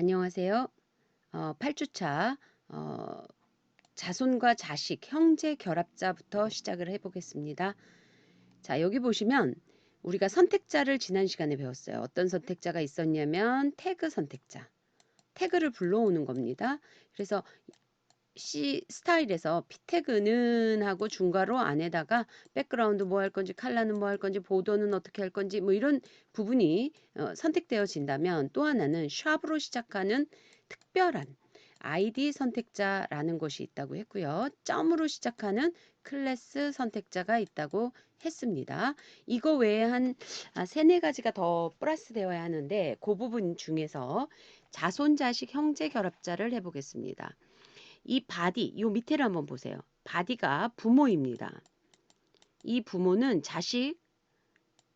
안녕하세요. 8주차 자손과 자식, 형제 결합자부터 시작을 해보겠습니다. 자, 여기 보시면 우리가 선택자를 지난 시간에 배웠어요. 어떤 선택자가 있었냐면 태그 선택자. 태그를 불러오는 겁니다. 그래서 C 스타일에서 P 태그는 하고 중괄호 안에다가 백그라운드 뭐 할 건지 컬러는 뭐 할 건지 보도는 어떻게 할 건지 뭐 이런 부분이 선택되어진다면 또 하나는 샵으로 시작하는 특별한 아이디 선택자라는 것이 있다고 했고요. 점으로 시작하는 클래스 선택자가 있다고 했습니다. 이거 외에 한 세네 가지가 더 플러스 되어야 하는데 그 부분 중에서 자손, 자식, 형제 결합자를 해보겠습니다. 이 바디, 요 밑에를 한번 보세요. 바디가 부모입니다. 이 부모는 자식,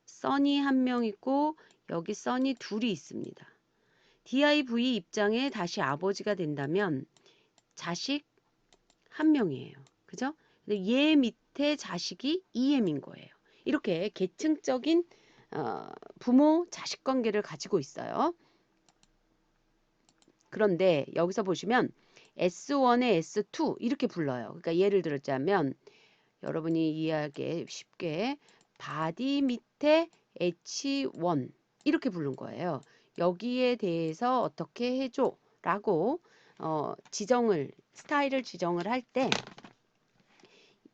써니 한 명 있고 여기 써니 둘이 있습니다. div 입장에 다시 아버지가 된다면 자식 한 명이에요. 그죠? 근데 얘 밑에 자식이 em인 거예요. 이렇게 계층적인 부모 자식 관계를 가지고 있어요. 그런데 여기서 보시면 S1에 S2 이렇게 불러요. 그러니까 예를 들자면 여러분이 이해하기 쉽게 바디 밑에 H1 이렇게 부른 거예요. 여기에 대해서 어떻게 해줘 라고 스타일을 지정을 할 때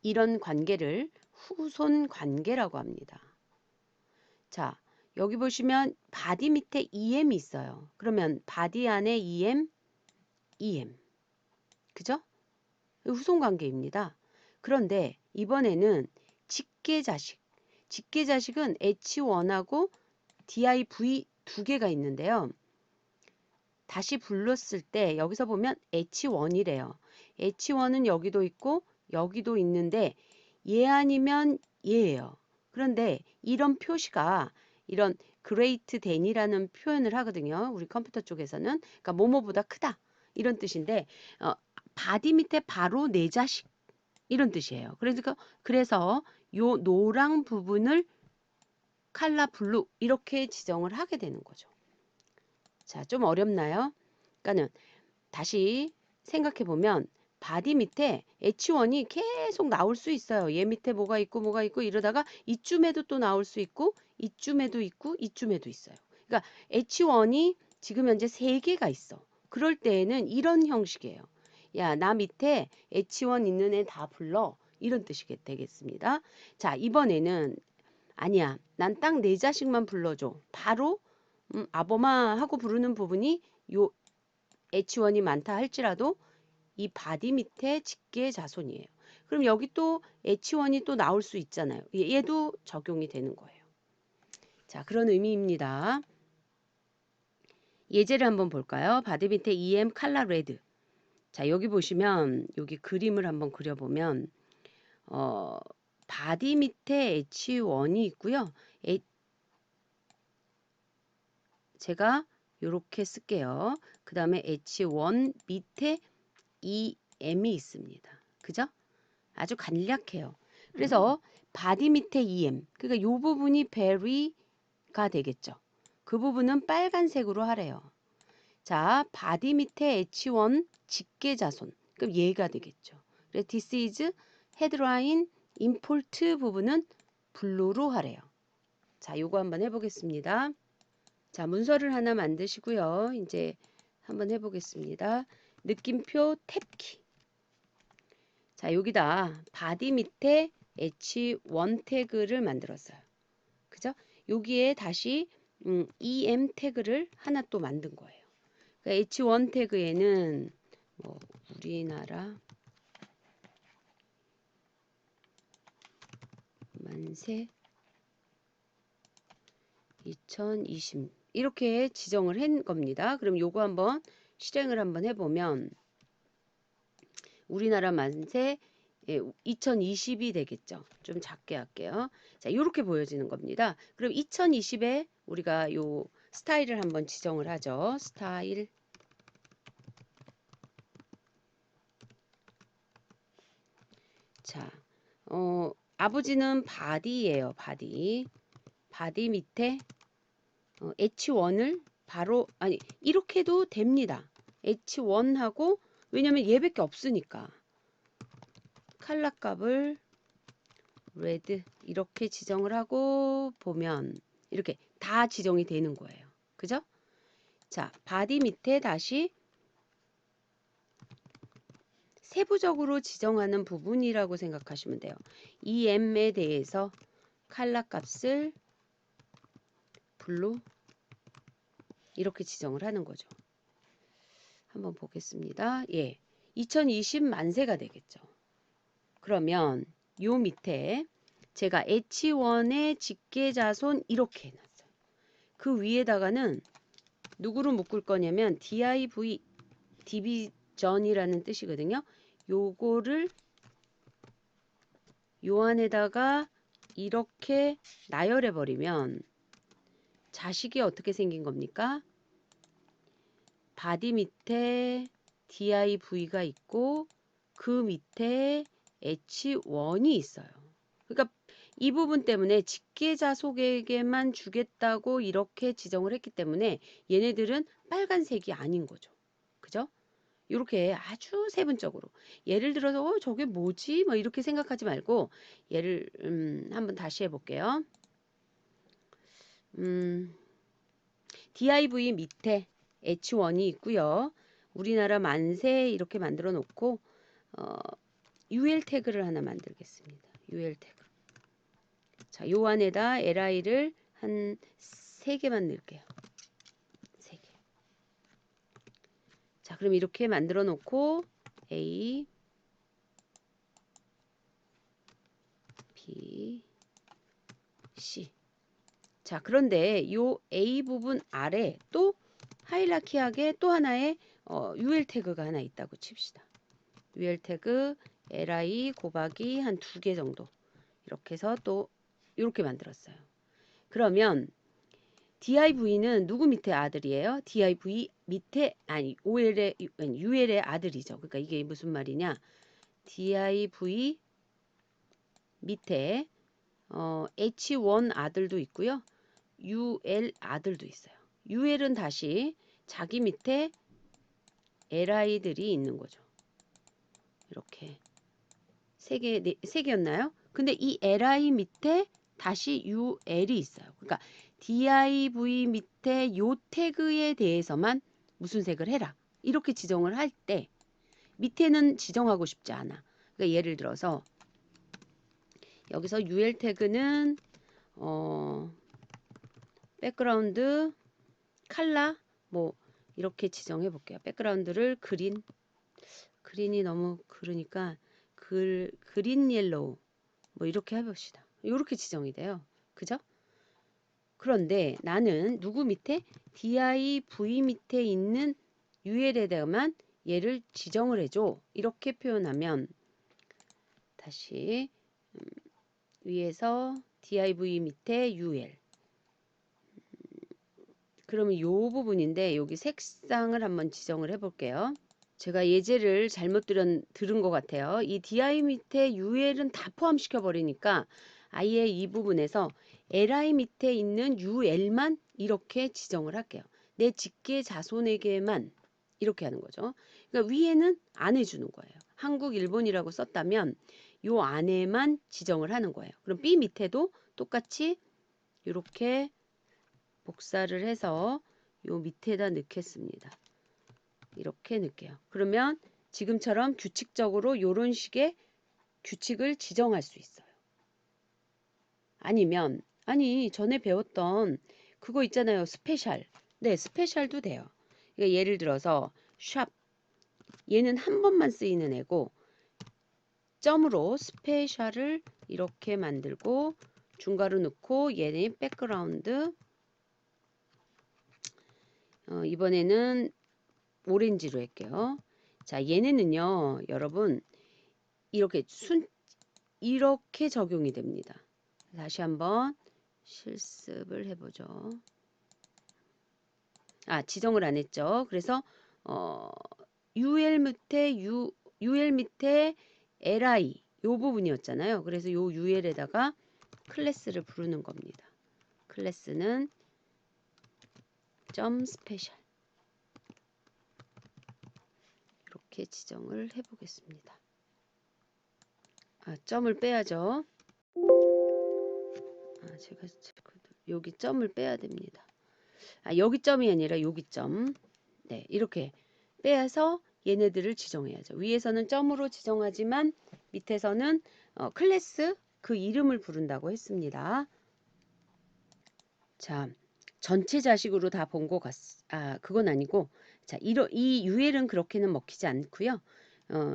이런 관계를 후손 관계라고 합니다. 자, 여기 보시면 바디 밑에 EM이 있어요. 그러면 바디 안에 EM. 그죠? 후손 관계입니다. 그런데 이번에는 직계자식. 직계자식은 H1하고 div 두 개가 있는데요. 다시 불렀을 때 여기서 보면 H1이래요. H1은 여기도 있고 여기도 있는데 얘 아니면 얘예요. 그런데 이런 표시가 이런 great than이라는 표현을 하거든요. 우리 컴퓨터 쪽에서는. 그러니까 뭐뭐보다 크다. 이런 뜻인데 바디 밑에 바로 내 자식 이런 뜻이에요. 그래서 요 노랑 부분을 칼라 블루 이렇게 지정을 하게 되는 거죠. 자, 좀 어렵나요? 그러니까는 다시 생각해 보면 바디 밑에 H1이 계속 나올 수 있어요. 얘 밑에 뭐가 있고 이러다가 이쯤에도 또 나올 수 있고 이쯤에도 있고 이쯤에도 있어요. 그러니까 H1이 지금 현재 3개가 있어. 그럴 때에는 이런 형식이에요. 야, 나 밑에 H1 있는 애 다 불러. 이런 뜻이 되겠습니다. 자, 이번에는 아니야. 난 딱 내 자식만 불러줘. 바로 아범아 하고 부르는 부분이 요 H1이 많다 할지라도 이 바디 밑에 직계 자손이에요. 그럼 여기 또 H1이 또 나올 수 있잖아요. 얘도 적용이 되는 거예요. 자, 그런 의미입니다. 예제를 한번 볼까요? 바디 밑에 EM 칼라 레드. 자, 여기 보시면 여기 그림을 한번 그려보면 바디 밑에 H1이 있고요. 제가 이렇게 쓸게요. 그 다음에 H1 밑에 EM이 있습니다. 그죠? 아주 간략해요. 그래서 바디 밑에 EM, 그러니까 이 부분이 very가 되겠죠. 그 부분은 빨간색으로 하래요. 자, 바디 밑에 H1 직계자손, 그럼 얘가 되겠죠. 그래서 this is headline import 부분은 블루로 하래요. 자, 요거 한번 해보겠습니다. 자, 문서를 하나 만드시고요. 이제 한번 해보겠습니다. 느낌표 탭키. 자, 여기다 바디 밑에 H1 태그를 만들었어요. 그죠? 여기에 다시 EM 태그를 하나 또 만든 거예요. 그러니까 H1 태그에는 뭐 우리나라 만세 2020 이렇게 지정을 한 겁니다. 그럼 요거 한번 실행을 한번 해보면 우리나라 만세 2020이 되겠죠. 좀 작게 할게요. 자, 이렇게 보여지는 겁니다. 그럼 2020에 우리가 요 스타일을 한번 지정을 하죠. 스타일. 자, 아버지는 바디예요. 바디. 바디 밑에 H1을 바로 아니 이렇게도 됩니다. H1하고 왜냐면 얘밖에 없으니까 컬러 값을 레드 이렇게 지정을 하고 보면 이렇게 다 지정이 되는 거예요. 그죠? 자, 바디 밑에 다시 세부적으로 지정하는 부분이라고 생각하시면 돼요. EM에 대해서 컬러 값을 블루 이렇게 지정을 하는 거죠. 한번 보겠습니다. 예, 2020 만세가 되겠죠. 그러면 요 밑에 제가 H1의 직계자손 이렇게 해놨어요. 그 위에다가는 누구로 묶을 거냐면 div 디비전이라는 뜻이거든요. 요거를 요 안에다가 이렇게 나열해 버리면 자식이 어떻게 생긴 겁니까? 바디 밑에 div가 있고 그 밑에 h1이 있어요. 그러니까 이 부분 때문에 직계자속에게만 주겠다고 이렇게 지정을 했기 때문에 얘네들은 빨간색이 아닌 거죠. 그죠? 이렇게 아주 세분적으로 예를 들어서 저게 뭐지? 뭐 이렇게 생각하지 말고 얘를 한번 다시 해볼게요. div 밑에 h1이 있고요. 우리나라 만세 이렇게 만들어 놓고 ul 태그를 하나 만들겠습니다. ul 태그. 자, 요 안에다 li를 한 3개만 넣을게요. 3개. 자, 그럼 이렇게 만들어 놓고 A B C. 자, 그런데 요 A 부분 아래 또 하이라키하게 또 하나의 UL 태그가 하나 있다고 칩시다. UL 태그 li 곱하기 한 2개 정도 이렇게 해서 또 이렇게 만들었어요. 그러면 div는 누구 밑에 아들이에요? div 밑에 아니 ul의 아들이죠. 그러니까 이게 무슨 말이냐? div 밑에 h1 아들도 있고요. ul 아들도 있어요. ul은 다시 자기 밑에 li들이 있는 거죠. 이렇게 세 개였나요? 근데 이 li 밑에 다시 ul이 있어요. 그러니까 div 밑에 요 태그에 대해서만 무슨 색을 해라. 이렇게 지정을 할 때 밑에는 지정하고 싶지 않아. 그러니까 예를 들어서 여기서 ul 태그는 백그라운드 컬러 뭐 이렇게 지정해 볼게요. 백그라운드를 그린이 너무 그러니까 그린 옐로우 뭐 이렇게 해봅시다. 이렇게 지정이 돼요. 그죠? 그런데 나는 누구 밑에 div 밑에 있는 ul에다가만 얘를 지정을 해줘. 이렇게 표현하면 다시 위에서 div 밑에 ul 그러면 이 부분인데 여기 색상을 한번 지정을 해볼게요. 제가 예제를 잘못 들은 것 같아요. 이 di 밑에 ul은 다 포함시켜 버리니까 아예 이 부분에서 li 밑에 있는 ul만 이렇게 지정을 할게요. 내 직계 자손에게만 이렇게 하는 거죠. 그러니까 위에는 안 해주는 거예요. 한국, 일본이라고 썼다면 요 안에만 지정을 하는 거예요. 그럼 B 밑에도 똑같이 이렇게 복사를 해서 요 밑에다 넣겠습니다. 이렇게 넣을게요. 그러면 지금처럼 규칙적으로 이런 식의 규칙을 지정할 수 있어요. 아니면 아니 전에 배웠던 그거 있잖아요. 스페셜. 네, 스페셜도 돼요. 그러니까 예를 들어서 샵 얘는 한 번만 쓰이는 애고 점으로 스페셜을 이렇게 만들고 중괄호 넣고 얘는 백그라운드 이번에는 오렌지로 할게요. 자, 얘네는요, 여러분, 이렇게 적용이 됩니다. 다시 한번 실습을 해보죠. 지정을 안 했죠. 그래서, ul 밑에 li, 요 부분이었잖아요. 그래서 요 ul에다가 클래스를 부르는 겁니다. 클래스는 점 스페셜 이렇게 지정을 해보겠습니다. 점을 빼야죠. 제가 여기 점을 빼야 됩니다. 여기 점이 아니라 여기 점. 네, 이렇게 빼서 얘네들을 지정해야죠. 위에서는 점으로 지정하지만 밑에서는 클래스 그 이름을 부른다고 했습니다. 자, 전체 자식으로 다 본 것 그건 아니고, 자, 이 UL은 그렇게는 먹히지 않고요.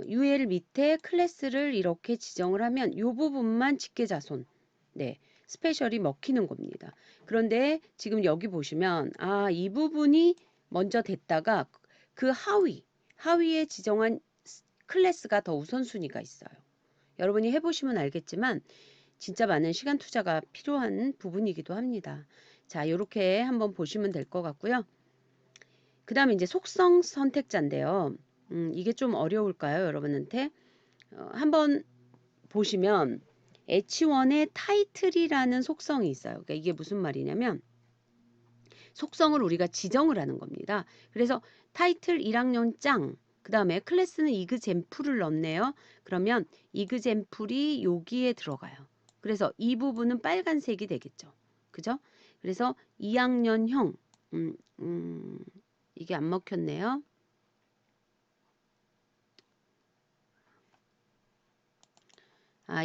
UL 밑에 클래스를 이렇게 지정을 하면 이 부분만 직계자손, 네, 스페셜이 먹히는 겁니다. 그런데 지금 여기 보시면, 이 부분이 먼저 됐다가 그 하위에 지정한 클래스가 더 우선순위가 있어요. 여러분이 해보시면 알겠지만, 진짜 많은 시간 투자가 필요한 부분이기도 합니다. 자, 이렇게 한번 보시면 될 것 같고요. 그 다음에 이제 속성 선택자인데요. 이게 좀 어려울까요, 여러분한테? 한번 보시면 H1의 타이틀이라는 속성이 있어요. 그러니까 이게 무슨 말이냐면 속성을 우리가 지정을 하는 겁니다. 그래서 타이틀 1학년 짱, 그 다음에 클래스는 이그젬플을 넣네요. 그러면 이그젬플이 여기에 들어가요. 그래서 이 부분은 빨간색이 되겠죠. 그죠? 그래서 2학년형, 이게 안 먹혔네요.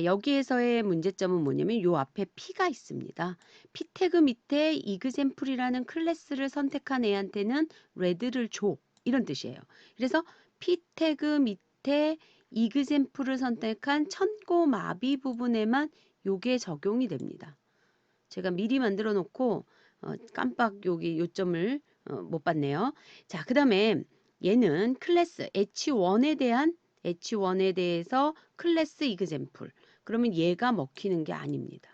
여기에서의 문제점은 뭐냐면 요 앞에 P가 있습니다. P 태그 밑에 이그젬플이라는 클래스를 선택한 애한테는 레드를 줘. 이런 뜻이에요. 그래서 P 태그 밑에 이그젬플을 선택한 천고마비 부분에만 요게 적용이 됩니다. 제가 미리 만들어 놓고 깜빡 여기 요점을 못 봤네요. 자, 그 다음에 얘는 클래스 H1에 대해서 클래스 이그젬플. 그러면 얘가 먹히는 게 아닙니다.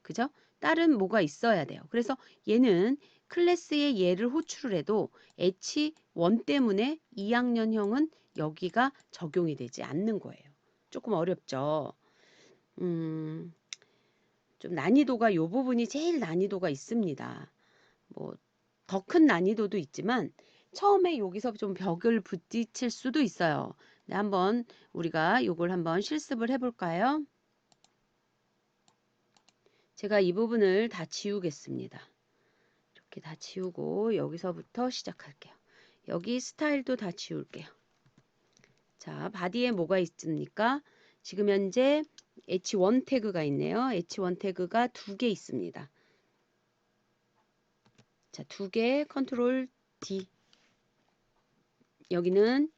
그죠? 다른 뭐가 있어야 돼요. 그래서 얘는 클래스에 얘를 호출을 해도 H1 때문에 2학년형은 여기가 적용이 되지 않는 거예요. 조금 어렵죠? 좀 난이도가 요 부분이 제일 난이도가 있습니다. 뭐 더 큰 난이도도 있지만 처음에 여기서 좀 벽을 부딪힐 수도 있어요. 네, 한번 우리가 요걸 한번 실습을 해볼까요? 제가 이 부분을 다 지우겠습니다. 이렇게 다 지우고 여기서부터 시작할게요. 여기 스타일도 다 지울게요. 자, 바디에 뭐가 있습니까? 지금 현재 H1 태그가 있네요. H1 태그가 2개 있습니다. 자, 2개 컨트롤 D. 여기는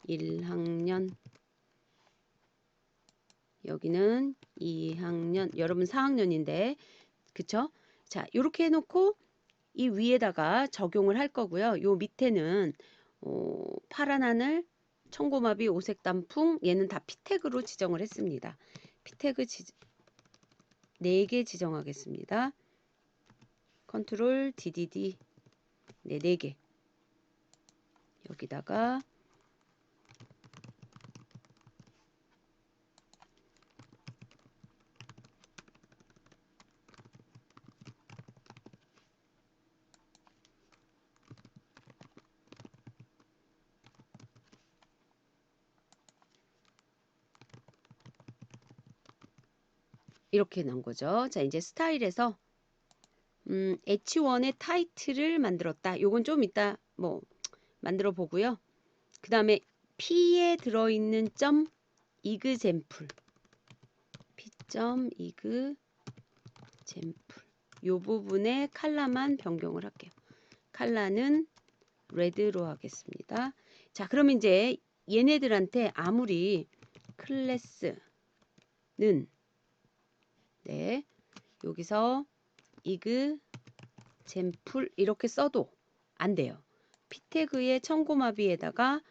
1학년, 여기는 2학년, 여러분 4학년인데, 그쵸? 자, 이렇게 해놓고 이 위에다가 적용을 할 거고요. 요 밑에는 파란 하늘, 청고마비, 오색 단풍, 얘는 다 P태그로 지정을 했습니다. P태그 4개 지정하겠습니다. 컨트롤 DDD, 네, 4개. 여기다가 이렇게 넣은 거죠. 자, 이제 스타일에서 H1의 타이틀을 만들었다. 요건 좀 이따 뭐 만들어 보고요. 그 다음에 P에 들어있는 점 이그젬플, P.이그젬플 요 부분의 컬러만 변경을 할게요. 컬러는 레드로 하겠습니다. 자, 그러면 이제 얘네들한테 아무리 클래스는 네, 여기서 이그젬플 이렇게 써도 안 돼요. P태그의 청고마비에다가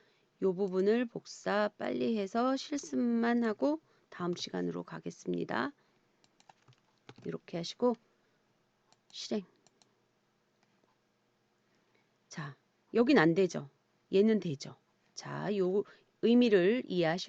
요 부분을 복사 빨리 해서 실습만 하고 다음 시간으로 가겠습니다. 이렇게 하시고 실행. 자, 여긴 안 되죠. 얘는 되죠. 자, 요 의미를 이해하시고